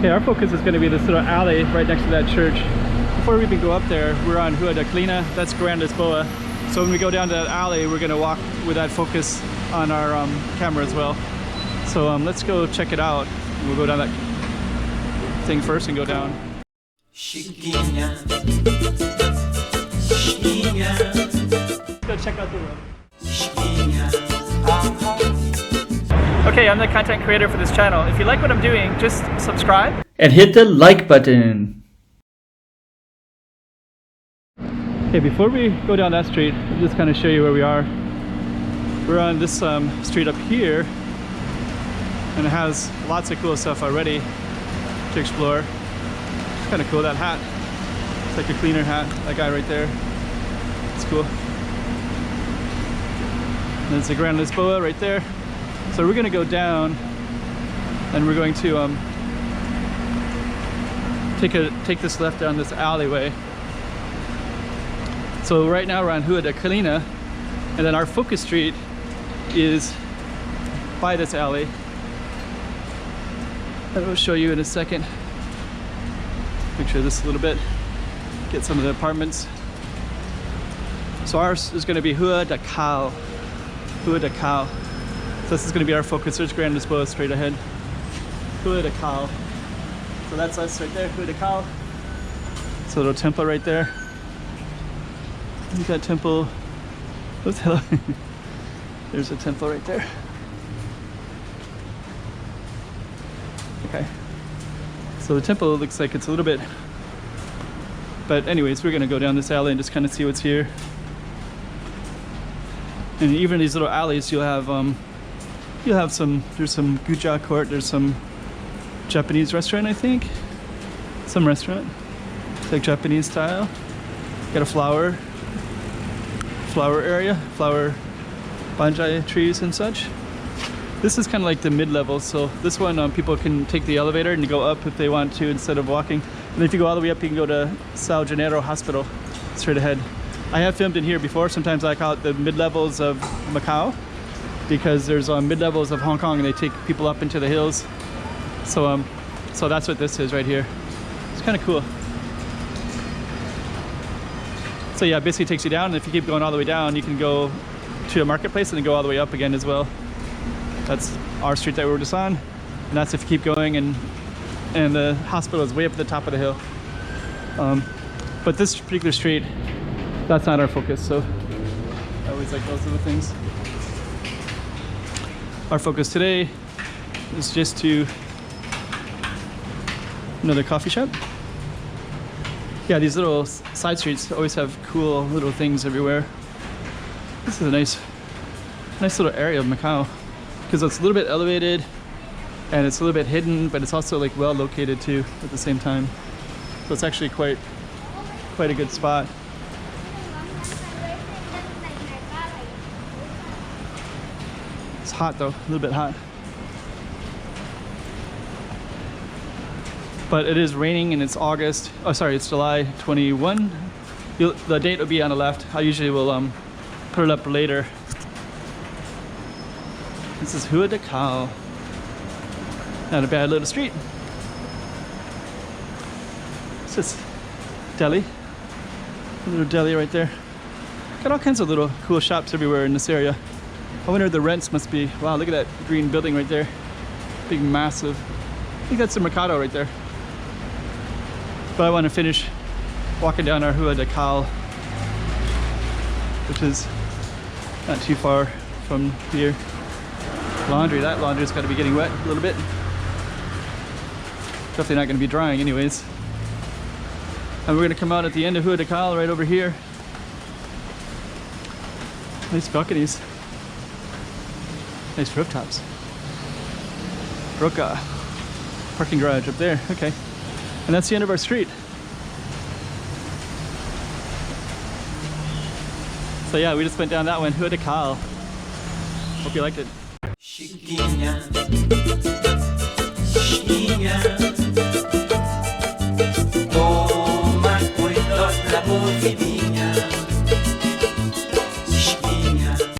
Okay, our focus is going to be this little alley right next to that church. Before we even go up there, we're on Rua da Colina, that's Grand Lisboa. So when we go down to that alley, we're going to walk with that focus on our camera as well. So let's go check it out. We'll go down that thing first and go down. Chiquinha. Let's go check out the room. Okay, I'm the content creator for this channel. If you like what I'm doing, just subscribe and hit the like button. Okay, before we go down that street, I'll just kind of show you where we are. We're on this street up here, and it has lots of cool stuff already to explore. It's kind of cool, that hat. It's like a cleaner hat, that guy right there. It's cool. And there's the Grand Lisboa right there. So we're gonna go down, and we're going to take this left down this alleyway. So right now we're on Rua da Colina, and then our focus street is by this alley. I will show you in a second. Picture this a little bit. Get some of the apartments. So ours is going to be Rua da Cal. Rua da Cal. So this is going to be our focus. There's Grand Lisboa straight ahead. Rua da Cal. So that's us right there, Rua da Cal. It's a little temple right there. Look at that temple. What the hell? There's a temple right there. Okay. So the temple looks like it's a little bit, but anyways, we're gonna go down this alley and just kind of see what's here. And even these little alleys, you'll have some. There's some Guja court. There's some Japanese restaurant, I think. Some restaurant. It's like Japanese style. Got a flower area, flower bonsai trees and such. This is kind of like the mid-level, so this one people can take the elevator and go up if they want to instead of walking. And if you go all the way up, you can go to São Janeiro Hospital straight ahead. I have filmed in here before. Sometimes I call it the mid-levels of Macau, because there's mid-levels of Hong Kong and they take people up into the hills. So so that's what this is right here. It's kind of cool. So yeah, it basically takes you down, and if you keep going all the way down, you can go to a marketplace and then go all the way up again as well. That's our street that we were just on, and that's if you keep going, and the hospital is way up at the top of the hill. But this particular street, that's not our focus, so I always like those little things. Our focus today is just to another coffee shop. Yeah, these little side streets always have cool little things everywhere. This is a nice little area of Macau, because it's a little bit elevated and it's a little bit hidden, but it's also like well located too at the same time. So it's actually quite a good spot. It's hot though, a little bit hot. But it is raining and it's August. Oh, sorry, it's July 21. The date will be on the left. I usually will put it up later. This is Rua da Cal. Not a bad little street. It's just deli. A little deli right there. Got all kinds of little cool shops everywhere in this area. I wonder if the rents must be. Wow, look at that green building right there. Big, massive. I think that's the Mercado right there. But I want to finish walking down our Rua da Cal, which is not too far from here. Laundry, that laundry's got to be getting wet a little bit. Definitely not going to be drying anyways. And we're going to come out at the end of Rua da Cal right over here. Nice balconies. Nice rooftops. Roca. Parking garage up there, okay. And that's the end of our street. So yeah, we just went down that one, Rua da Cal. Hope you liked it. Chiquinha, chiquinha.